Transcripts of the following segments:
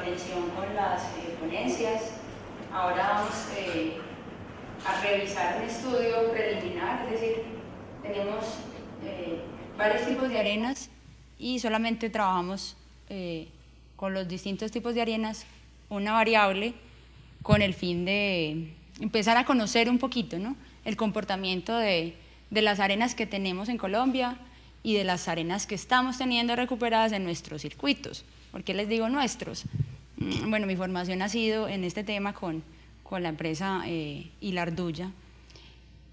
atención con las ponencias. Ahora vamos a revisar un estudio preliminar, es decir, tenemos varios tipos de arenas y solamente trabajamos con los distintos tipos de arenas una variable con el fin de empezar a conocer un poquito, ¿no?, el comportamiento de las arenas que tenemos en Colombia y de las arenas que estamos teniendo recuperadas en nuestros circuitos. ¿Por qué les digo nuestros? Bueno, mi formación ha sido en este tema con la empresa Ilarduya,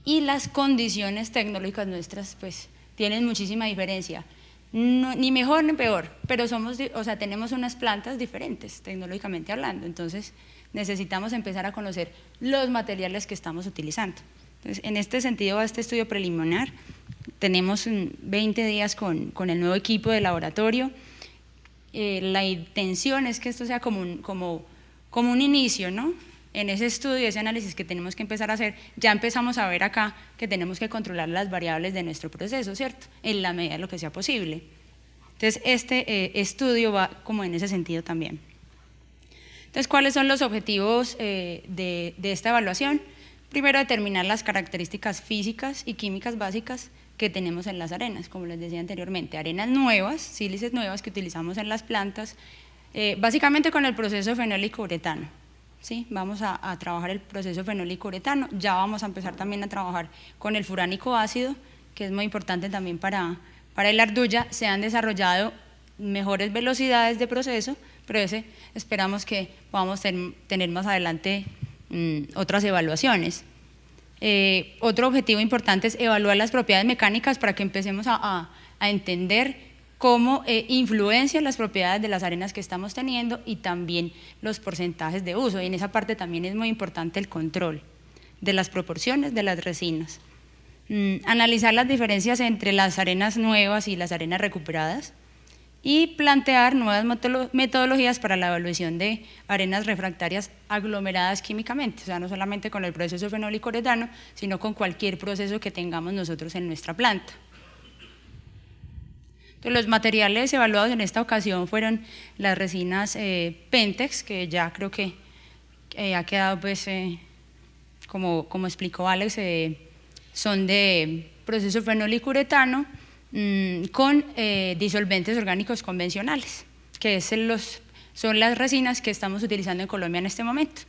y las condiciones tecnológicas nuestras pues tienen muchísima diferencia, no, ni mejor ni peor, pero tenemos unas plantas diferentes tecnológicamente hablando, entonces necesitamos empezar a conocer los materiales que estamos utilizando. Entonces, en este sentido va este estudio preliminar. Tenemos 20 días con el nuevo equipo de laboratorio. La intención es que esto sea como un inicio, ¿no? En ese estudio, ese análisis que tenemos que empezar a hacer, ya empezamos a ver acá que tenemos que controlar las variables de nuestro proceso, ¿cierto?, en la medida de lo que sea posible. Entonces, este estudio va como en ese sentido también. Entonces, ¿cuáles son los objetivos de esta evaluación? Primero, determinar las características físicas y químicas básicas que tenemos en las arenas, como les decía anteriormente, arenas nuevas, sílices nuevas que utilizamos en las plantas, básicamente con el proceso fenólico uretano. ¿Sí? Vamos a trabajar el proceso fenólico uretano, ya vamos a empezar también a trabajar con el furánico ácido, que es muy importante también para el Ilarduya. Se han desarrollado mejores velocidades de proceso, pero ese esperamos que podamos tener más adelante otras evaluaciones. Otro objetivo importante es evaluar las propiedades mecánicas para que empecemos a entender cómo influencian las propiedades de las arenas que estamos teniendo y también los porcentajes de uso, y en esa parte también es muy importante el control de las proporciones de las resinas. Analizar las diferencias entre las arenas nuevas y las arenas recuperadas y plantear nuevas metodologías para la evaluación de arenas refractarias aglomeradas químicamente, o sea, no solamente con el proceso fenólico uretano, sino con cualquier proceso que tengamos nosotros en nuestra planta. Entonces, los materiales evaluados en esta ocasión fueron las resinas Pentex, que ya creo que ha quedado pues, como explicó Alex, son de proceso fenólico uretano con disolventes orgánicos convencionales, que son las resinas que estamos utilizando en Colombia en este momento.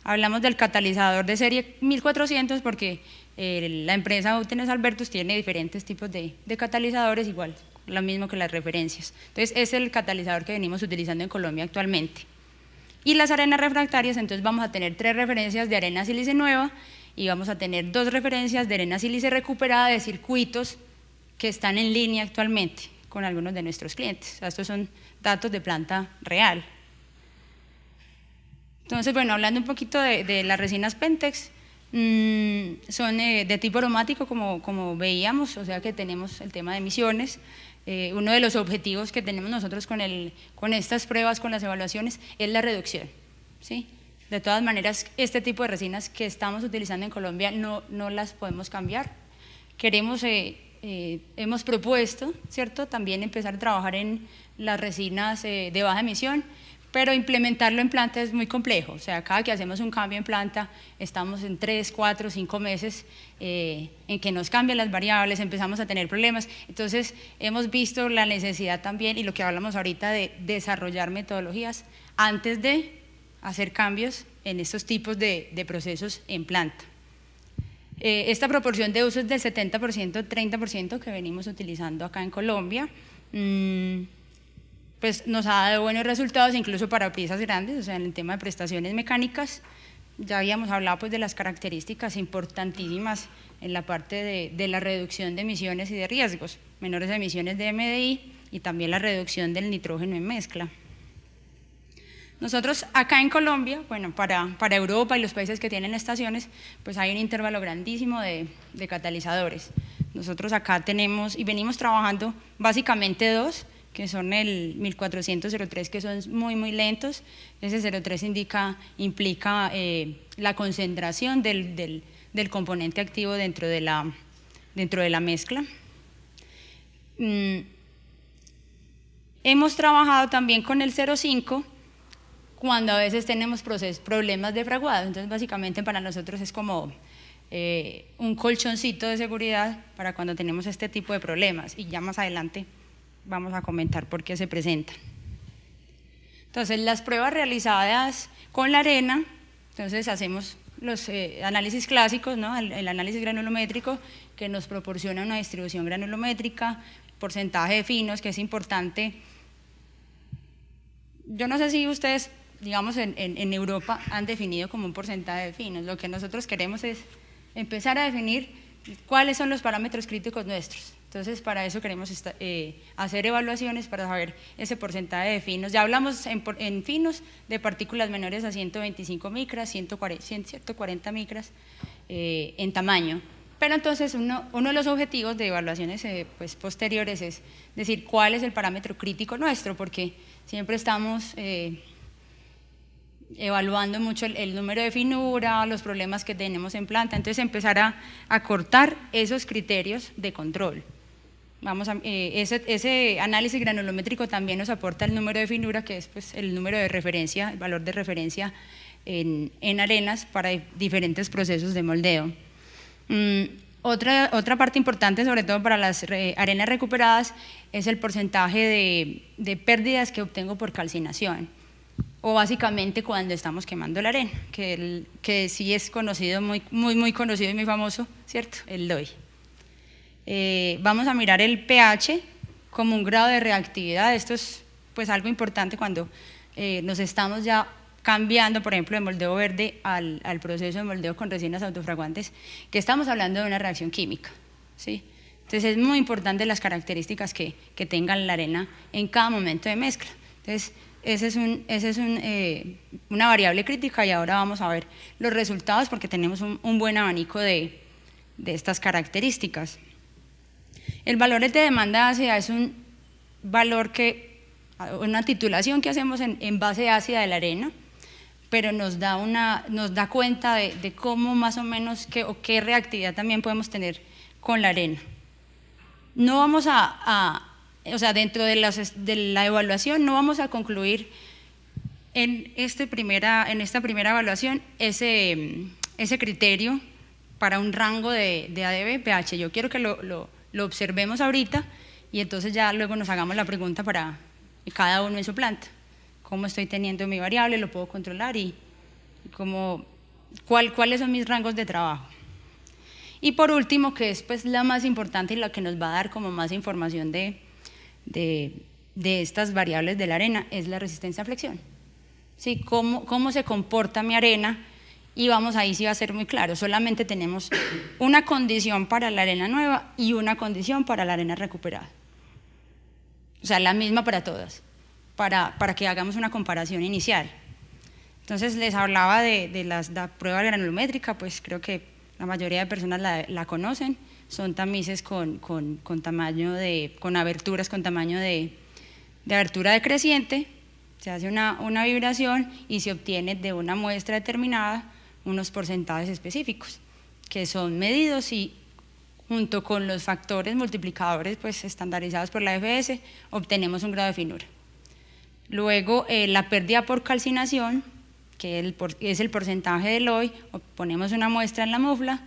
Hablamos del catalizador de serie 1400 porque la empresa Útenes Albertus tiene diferentes tipos de catalizadores, igual, lo mismo que las referencias. Entonces, es el catalizador que venimos utilizando en Colombia actualmente. Y las arenas refractarias, entonces vamos a tener 3 referencias de arena sílice nueva y vamos a tener 2 referencias de arena sílice recuperada de circuitos que están en línea actualmente con algunos de nuestros clientes. O sea, estos son datos de planta real. Entonces, bueno, hablando un poquito de las resinas Pentex, son de tipo aromático, como veíamos, o sea que tenemos el tema de emisiones. Uno de los objetivos que tenemos nosotros con estas pruebas, con las evaluaciones, es la reducción, ¿sí? De todas maneras, este tipo de resinas que estamos utilizando en Colombia no las podemos cambiar. Hemos propuesto, ¿cierto?, también empezar a trabajar en las resinas de baja emisión, pero implementarlo en planta es muy complejo. O sea, cada que hacemos un cambio en planta, estamos en 3, 4, 5 meses en que nos cambian las variables, empezamos a tener problemas. Entonces, hemos visto la necesidad también, y lo que hablamos ahorita, de desarrollar metodologías antes de hacer cambios en estos tipos de procesos en planta. Esta proporción de uso es del 70%, 30% que venimos utilizando acá en Colombia. Pues nos ha dado buenos resultados incluso para piezas grandes, o sea, en el tema de prestaciones mecánicas. Ya habíamos hablado pues de las características importantísimas en la parte de la reducción de emisiones y de riesgos, menores emisiones de MDI y también la reducción del nitrógeno en mezcla. Nosotros acá en Colombia, bueno, para Europa y los países que tienen estaciones, pues hay un intervalo grandísimo de catalizadores. Nosotros acá tenemos y venimos trabajando básicamente 2, que son el 1400-03, que son muy lentos. Ese 03 implica la concentración del componente activo dentro de la mezcla. Hemos trabajado también con el 05, cuando a veces tenemos problemas de fraguado. Entonces básicamente para nosotros es como un colchoncito de seguridad para cuando tenemos este tipo de problemas, y ya más adelante vamos a comentar por qué se presentan. Entonces las pruebas realizadas con la arena, entonces hacemos los análisis clásicos, ¿no? El análisis granulométrico, que nos proporciona una distribución granulométrica, porcentaje de finos, que es importante. Yo no sé si ustedes, digamos, en Europa han definido como un porcentaje de finos. Lo que nosotros queremos es empezar a definir cuáles son los parámetros críticos nuestros. Entonces, para eso queremos hacer evaluaciones para saber ese porcentaje de finos. Ya hablamos en finos de partículas menores a 125 micras, 140 micras en tamaño. Pero entonces uno de los objetivos de evaluaciones pues, posteriores es decir cuál es el parámetro crítico nuestro, porque siempre estamos evaluando mucho el número de finura, los problemas que tenemos en planta. Entonces empezar a cortar esos criterios de control. Ese análisis granulométrico también nos aporta el número de finura, que es pues, el número de referencia, el valor de referencia en arenas para diferentes procesos de moldeo. Otra parte importante, sobre todo para las arenas recuperadas, es el porcentaje de pérdidas que obtengo por calcinación, o básicamente cuando estamos quemando la arena, que sí es conocido, muy conocido y muy famoso, ¿cierto? El DOI. Vamos a mirar el pH como un grado de reactividad. Esto es pues algo importante cuando nos estamos ya cambiando, por ejemplo, de moldeo verde al proceso de moldeo con resinas autofraguantes, que estamos hablando de una reacción química, ¿sí? Entonces es muy importante las características que tenga la arena en cada momento de mezcla. Entonces esa es una variable crítica, y ahora vamos a ver los resultados porque tenemos un buen abanico de estas características. El valor de demanda ácida es un valor una titulación que hacemos en base ácida de la arena, pero nos da cuenta de cómo más o menos qué reactividad también podemos tener con la arena. No vamos o sea, dentro de la evaluación no vamos a concluir en esta primera evaluación ese criterio para un rango de ADB pH. Yo quiero que lo observemos ahorita y entonces ya luego nos hagamos la pregunta para cada uno en su planta. ¿Cómo estoy teniendo mi variable? ¿Lo puedo controlar? Y ¿cuáles son mis rangos de trabajo? Y por último, que es pues la más importante y la que nos va a dar como más información de estas variables de la arena, es la resistencia a flexión. ¿Sí? ¿Cómo se comporta mi arena? Y ahí sí va a ser muy claro, solamente tenemos una condición para la arena nueva y una condición para la arena recuperada. O sea, la misma para todas, para que hagamos una comparación inicial. Entonces les hablaba de la prueba granulométrica, pues creo que la mayoría de personas la conocen. Son tamices con aberturas con tamaño de abertura decreciente. Se hace una vibración y se obtiene de una muestra determinada unos porcentajes específicos que son medidos, y junto con los factores multiplicadores pues estandarizados por la FS obtenemos un grado de finura. Luego la pérdida por calcinación, que es el porcentaje del DOI, ponemos una muestra en la mufla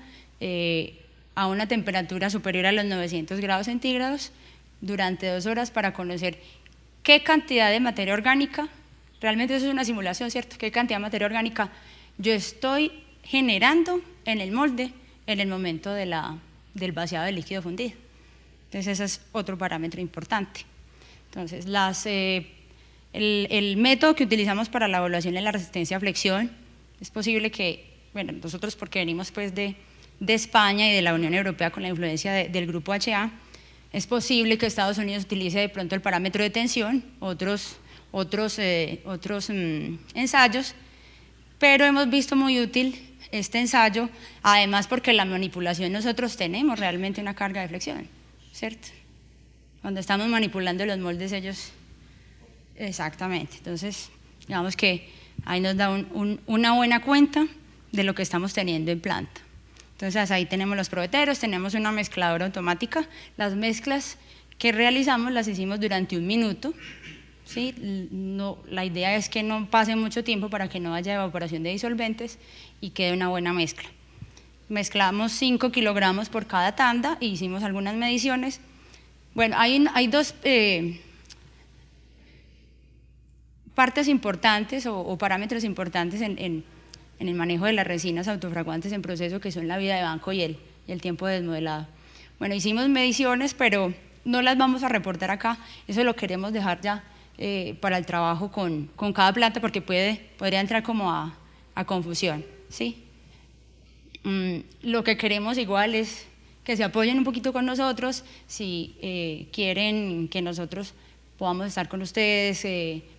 a una temperatura superior a los 900 grados centígrados durante 2 horas para conocer qué cantidad de materia orgánica, realmente eso es una simulación, ¿cierto? ¿Qué cantidad de materia orgánica yo estoy generando en el molde en el momento del vaciado del líquido fundido? Entonces ese es otro parámetro importante. Entonces el método que utilizamos para la evaluación de la resistencia a flexión, es posible que, bueno, nosotros porque venimos pues de España y de la Unión Europea con la influencia del grupo HA, es posible que Estados Unidos utilice de pronto el parámetro de tensión, otros ensayos, pero hemos visto muy útil este ensayo, además porque la manipulación nosotros tenemos realmente una carga de flexión, ¿cierto? Cuando estamos manipulando los moldes ellos, exactamente, entonces digamos que ahí nos da una buena cuenta de lo que estamos teniendo en planta. Entonces ahí tenemos los probeteros, tenemos una mezcladora automática, las mezclas que realizamos las hicimos durante 1 minuto, ¿sí? No, la idea es que no pase mucho tiempo para que no haya evaporación de disolventes y quede una buena mezcla. Mezclamos 5 kilogramos por cada tanda e hicimos algunas mediciones. Bueno, hay dos partes importantes o parámetros importantes en el manejo de las resinas autofraguantes en proceso, que son la vida de banco y el tiempo de desmodelado. Bueno, hicimos mediciones, pero no las vamos a reportar acá, eso lo queremos dejar ya para el trabajo con cada planta, porque podría entrar como a confusión, ¿sí? Lo que queremos igual es que se apoyen un poquito con nosotros, si quieren que nosotros podamos estar con ustedes,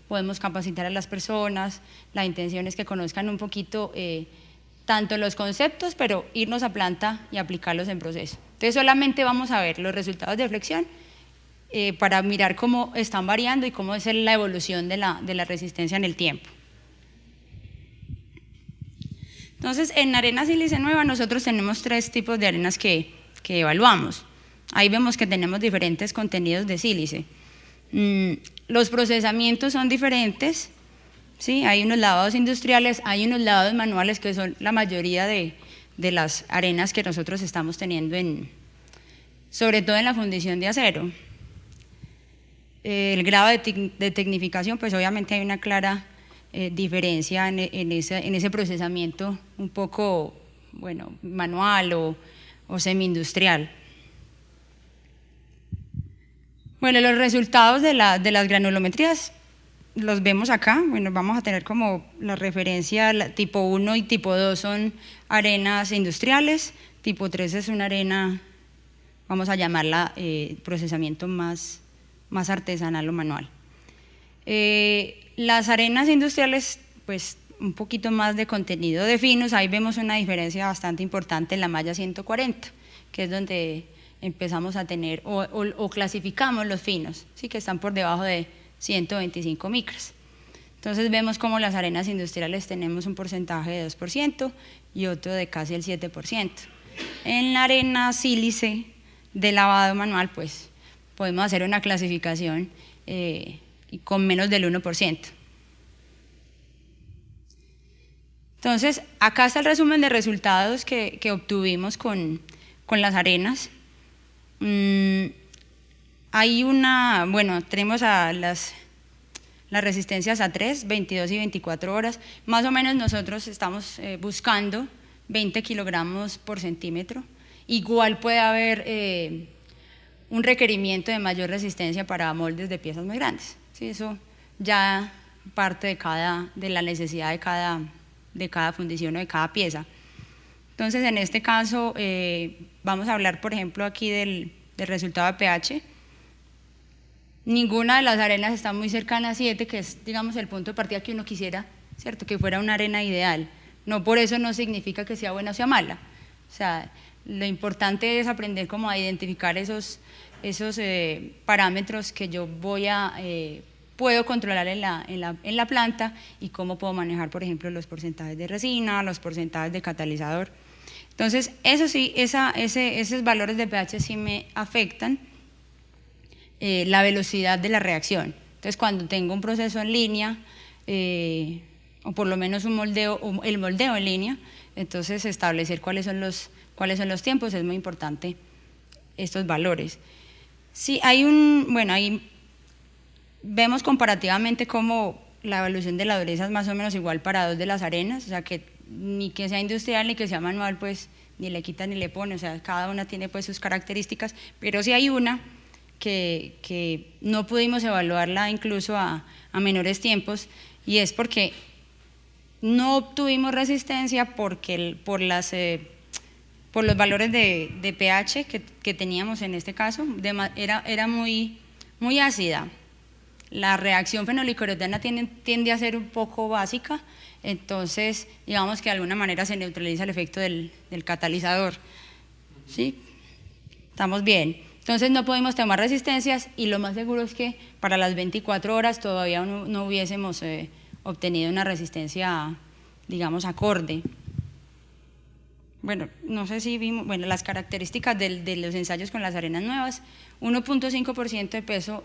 podemos capacitar a las personas, la intención es que conozcan un poquito tanto los conceptos, pero irnos a planta y aplicarlos en proceso. Entonces solamente vamos a ver los resultados de flexión para mirar cómo están variando y cómo es la evolución de la resistencia en el tiempo. Entonces, en arena sílice nueva nosotros tenemos 3 tipos de arenas que evaluamos. Ahí vemos que tenemos diferentes contenidos de sílice. Los procesamientos son diferentes, ¿sí? Hay unos lavados industriales, hay unos lavados manuales, que son la mayoría de las arenas que nosotros estamos teniendo, sobre todo en la fundición de acero. El grado de tecnificación, pues obviamente hay una clara diferencia en ese procesamiento un poco, bueno, manual o semi-industrial. Bueno, los resultados de las granulometrías los vemos acá. Bueno, vamos a tener como la referencia, tipo 1 y tipo 2 son arenas industriales, tipo 3 es una arena, vamos a llamarla procesamiento más artesanal o manual. Las arenas industriales, pues un poquito más de contenido de finos, ahí vemos una diferencia bastante importante en la malla 140, que es donde empezamos a tener o clasificamos los finos, ¿sí? Que están por debajo de 125 micras. Entonces vemos como las arenas industriales tenemos un porcentaje de 2% y otro de casi el 7%. En la arena sílice de lavado manual, pues podemos hacer una clasificación con menos del 1%. Entonces, acá está el resumen de resultados que obtuvimos con las arenas. Hay tenemos a las resistencias a 3, 22 y 24 horas. Más o menos nosotros estamos buscando 20 kilogramos por centímetro. Igual puede haber un requerimiento de mayor resistencia para moldes de piezas muy grandes. ¿Sí? Eso ya parte de la necesidad de cada fundición o de cada pieza. Entonces, en este caso, vamos a hablar, por ejemplo, aquí del resultado de pH. Ninguna de las arenas está muy cercana a 7, que es, digamos, el punto de partida que uno quisiera, ¿cierto? Que fuera una arena ideal. No por eso no significa que sea buena o sea mala. O sea, lo importante es aprender cómo a identificar esos parámetros que yo puedo controlar en la planta y cómo puedo manejar, por ejemplo, los porcentajes de resina, los porcentajes de catalizador. Entonces, eso sí, esos valores de pH sí me afectan la velocidad de la reacción. Entonces, cuando tengo un proceso en línea, o por lo menos el moldeo en línea, entonces establecer cuáles son los tiempos, es muy importante estos valores. Sí, ahí vemos comparativamente cómo la evolución de la dureza es más o menos igual para 2 de las arenas, o sea que ni que sea industrial ni que sea manual, pues ni le quita ni le pone, o sea, cada una tiene pues sus características, pero sí hay una que no pudimos evaluarla incluso a menores tiempos, y es porque no obtuvimos resistencia por los valores de pH que teníamos en este caso. Era muy ácida. La reacción fenolicoretana tiende a ser un poco básica, entonces digamos que de alguna manera se neutraliza el efecto del catalizador. ¿Sí? Estamos bien. Entonces no pudimos tomar resistencias y lo más seguro es que para las 24 horas todavía no hubiésemos obtenido una resistencia, digamos, acorde. Bueno, no sé si vimos, las características de los ensayos con las arenas nuevas, 1.5% de peso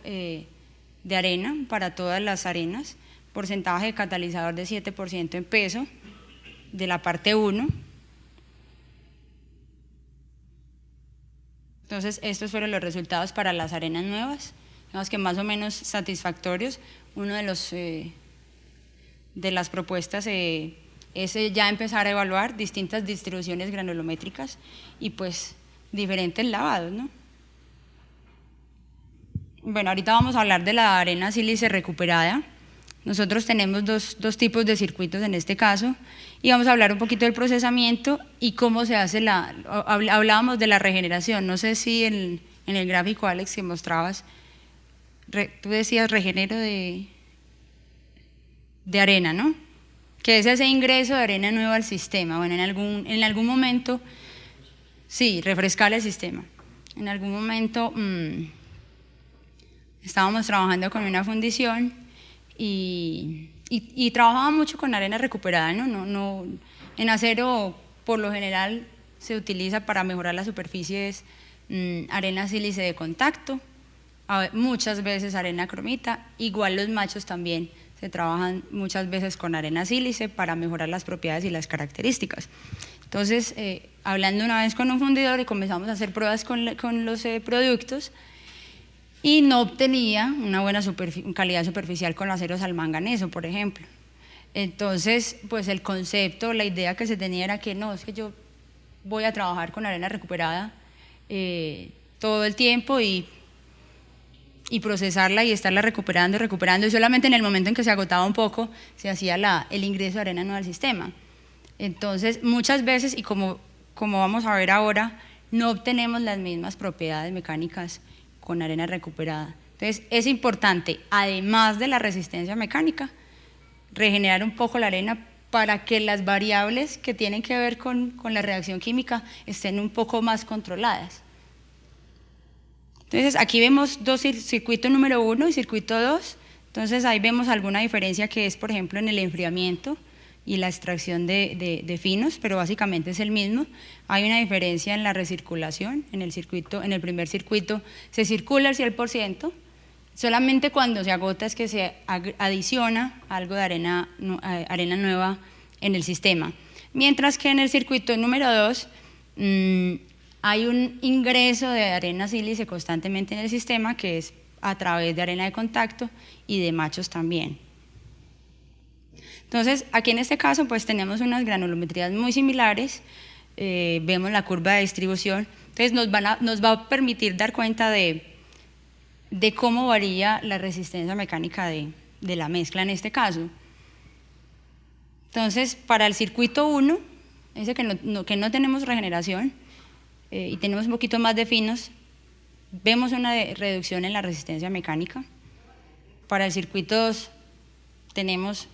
de arena para todas las arenas, porcentaje de catalizador de 7% en peso de la parte 1. Entonces, estos fueron los resultados para las arenas nuevas, digamos que más o menos satisfactorios. Uno de las propuestas es ya empezar a evaluar distintas distribuciones granulométricas y pues diferentes lavados, ¿no? Bueno, ahorita vamos a hablar de la arena sílice recuperada. Nosotros tenemos dos tipos de circuitos en este caso y vamos a hablar un poquito del procesamiento y cómo se hace hablábamos de la regeneración. No sé si en el gráfico, Alex, que mostrabas, tú decías regenero de arena, ¿no? Que es ese ingreso de arena nueva al sistema. Bueno, en algún momento, sí, refrescar el sistema. En algún momento estábamos trabajando con una fundición y trabajaba mucho con arena recuperada, ¿no? En acero, por lo general, se utiliza para mejorar las superficies arena sílice de contacto, muchas veces arena cromita, igual los machos también se trabajan muchas veces con arena sílice para mejorar las propiedades y las características. Entonces, hablando una vez con un fundidor y comenzamos a hacer pruebas con los productos y no obtenía una buena calidad superficial con aceros al manganeso, por ejemplo. Entonces, pues el concepto, la idea que se tenía era que no, es que yo voy a trabajar con arena recuperada todo el tiempo y procesarla y estarla recuperando, y solamente en el momento en que se agotaba un poco se hacía el ingreso de arena nueva al sistema. Entonces, muchas veces, y como vamos a ver ahora, no obtenemos las mismas propiedades mecánicas con arena recuperada. Entonces, es importante, además de la resistencia mecánica, regenerar un poco la arena para que las variables que tienen que ver con la reacción química estén un poco más controladas. Entonces, aquí vemos circuito número 1 y circuito 2. Entonces, ahí vemos alguna diferencia que es, por ejemplo, en el enfriamiento y la extracción de finos, pero básicamente es el mismo. Hay una diferencia en la recirculación. En el primer circuito se circula el 100%, solamente cuando se agota es que se adiciona algo de arena nueva en el sistema. Mientras que en el circuito número 2, hay un ingreso de arena sílice constantemente en el sistema, que es a través de arena de contacto y de machos también. Entonces, aquí en este caso, pues tenemos unas granulometrías muy similares, vemos la curva de distribución, entonces nos va a permitir dar cuenta de cómo varía la resistencia mecánica de la mezcla en este caso. Entonces, para el circuito 1, ese que no tenemos regeneración, y tenemos un poquito más de finos, vemos una reducción en la resistencia mecánica. Para el circuito 2 tenemos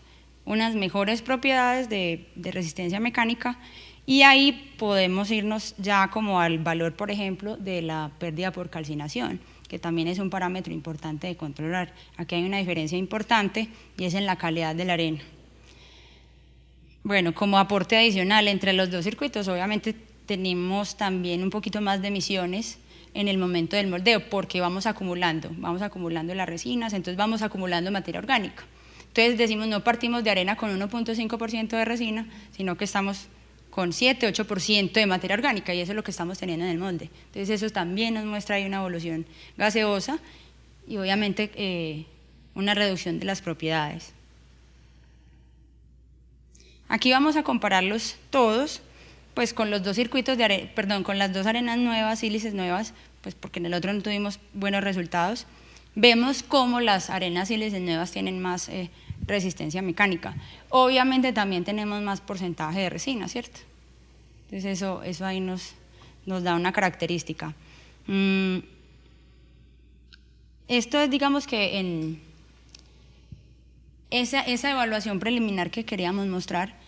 unas mejores propiedades de resistencia mecánica y ahí podemos irnos ya como al valor, por ejemplo, de la pérdida por calcinación, que también es un parámetro importante de controlar. Aquí hay una diferencia importante y es en la calidad de la arena. Bueno, como aporte adicional entre los dos circuitos, obviamente tenemos también un poquito más de emisiones en el momento del moldeo, porque vamos acumulando las resinas, entonces vamos acumulando materia orgánica. Entonces decimos, no partimos de arena con 1.5% de resina, sino que estamos con 7-8% de materia orgánica, y eso es lo que estamos teniendo en el molde. Entonces eso también nos muestra ahí una evolución gaseosa y obviamente una reducción de las propiedades. Aquí vamos a compararlos todos, pues con los dos circuitos con las dos arenas nuevas, sílices nuevas, pues porque en el otro no tuvimos buenos resultados. Vemos cómo las arenas sílices nuevas tienen más resistencia mecánica. Obviamente también tenemos más porcentaje de resina, ¿cierto? Entonces eso ahí nos da una característica. Esto es, digamos que en esa evaluación preliminar que queríamos mostrar,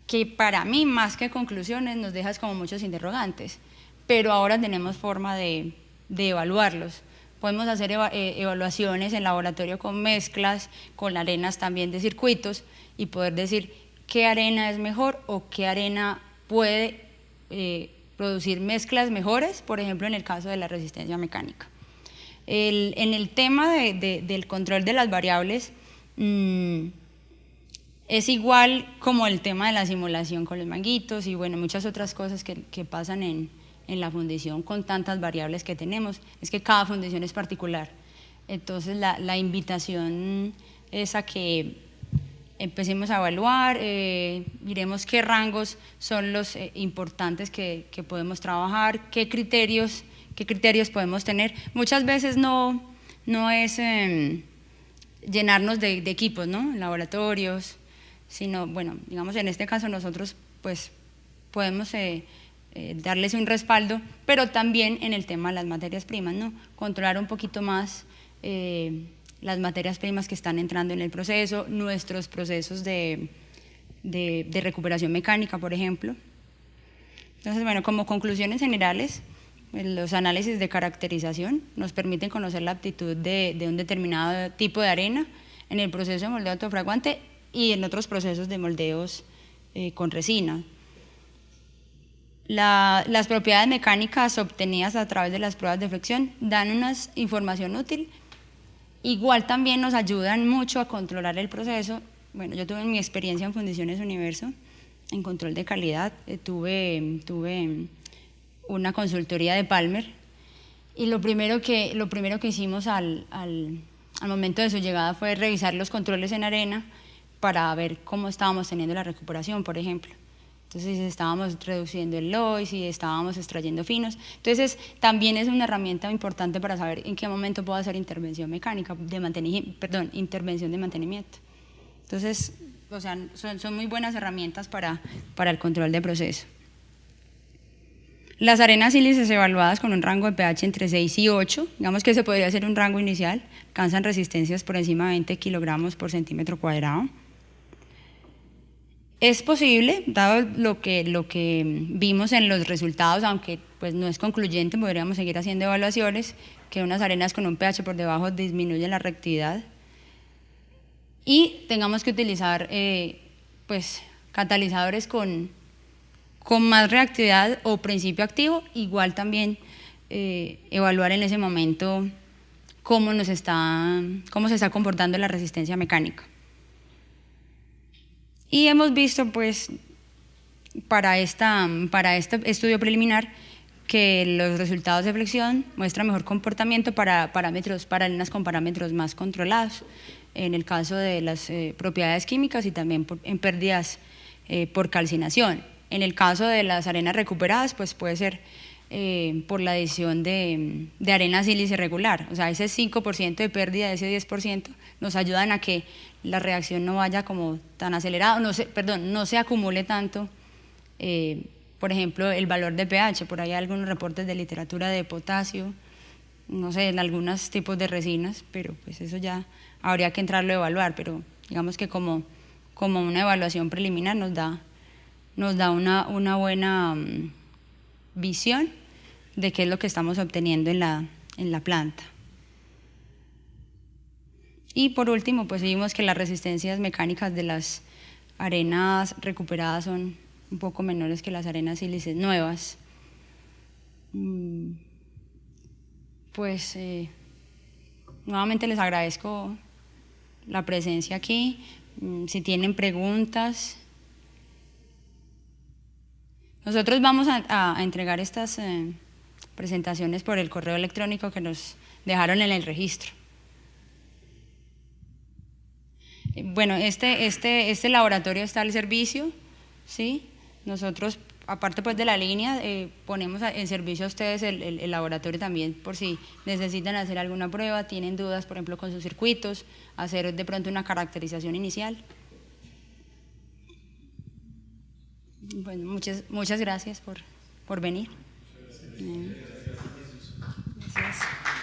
que para mí, más que conclusiones, nos deja como muchos interrogantes, pero ahora tenemos forma de evaluarlos. Podemos hacer evaluaciones en laboratorio con mezclas, con arenas también de circuitos, y poder decir qué arena es mejor o qué arena puede producir mezclas mejores, por ejemplo, en el caso de la resistencia mecánica. En el tema del control de las variables, es igual como el tema de la simulación con los manguitos y bueno, muchas otras cosas que pasan en la fundición con tantas variables que tenemos, es que cada fundición es particular. Entonces la invitación es a que empecemos a evaluar, miremos qué rangos son los importantes que podemos trabajar, qué criterios podemos tener. Muchas veces no es llenarnos de equipos, ¿no? Laboratorios, sino, bueno, digamos en este caso nosotros pues podemos darles un respaldo, pero también en el tema de las materias primas, ¿no? Controlar un poquito más las materias primas que están entrando en el proceso, nuestros procesos de recuperación mecánica, por ejemplo. Entonces, bueno, como conclusiones generales, los análisis de caracterización nos permiten conocer la aptitud de un determinado tipo de arena en el proceso de moldeo autofraguante y en otros procesos de moldeos con resina. Las propiedades mecánicas obtenidas a través de las pruebas de flexión dan una información útil. Igual también nos ayudan mucho a controlar el proceso. Bueno, yo tuve mi experiencia en Fundiciones Universo, en control de calidad, tuve una consultoría de Palmer y lo primero que hicimos al momento de su llegada fue revisar los controles en arena para ver cómo estábamos teniendo la recuperación, por ejemplo. Entonces, si estábamos reduciendo el loy, si estábamos extrayendo finos. Entonces, también es una herramienta importante para saber en qué momento puedo hacer intervención mecánica, intervención de mantenimiento. Entonces, o sea, son muy buenas herramientas para el control de proceso. Las arenas sílices evaluadas con un rango de pH entre 6 y 8, digamos que se podría hacer un rango inicial, alcanzan resistencias por encima de 20 kilogramos por centímetro cuadrado. Es posible, dado lo que vimos en los resultados, aunque pues no es concluyente, podríamos seguir haciendo evaluaciones, que unas arenas con un pH por debajo disminuyen la reactividad y tengamos que utilizar pues, catalizadores con más reactividad o principio activo, igual también evaluar en ese momento cómo se está comportando la resistencia mecánica. Y hemos visto, pues, para este estudio preliminar, que los resultados de flexión muestran mejor comportamiento para arenas con parámetros más controlados, en el caso de las propiedades químicas y también en pérdidas por calcinación. En el caso de las arenas recuperadas, pues puede ser por la adición de arena sílice regular, o sea, ese 5% de pérdida, ese 10%, nos ayudan a que la reacción no vaya como tan acelerada, no se acumule tanto, por ejemplo, el valor de pH, por ahí hay algunos reportes de literatura de potasio, no sé, en algunos tipos de resinas, pero pues eso ya habría que entrarlo a evaluar, pero digamos que como una evaluación preliminar nos da una buena visión de qué es lo que estamos obteniendo en la planta. Y por último, pues vimos que las resistencias mecánicas de las arenas recuperadas son un poco menores que las arenas sílices nuevas. Pues nuevamente les agradezco la presencia aquí. Si tienen preguntas. Nosotros vamos a entregar estas presentaciones por el correo electrónico que nos dejaron en el registro. Bueno, este laboratorio está al servicio, ¿sí? Nosotros, aparte pues de la línea, ponemos en servicio a ustedes el laboratorio también, por si necesitan hacer alguna prueba, tienen dudas, por ejemplo, con sus circuitos, hacer de pronto una caracterización inicial. Bueno, muchas gracias por venir.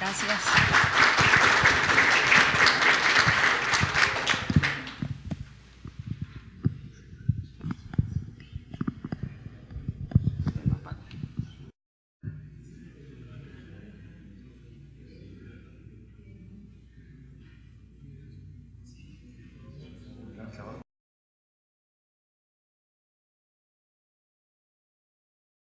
Gracias.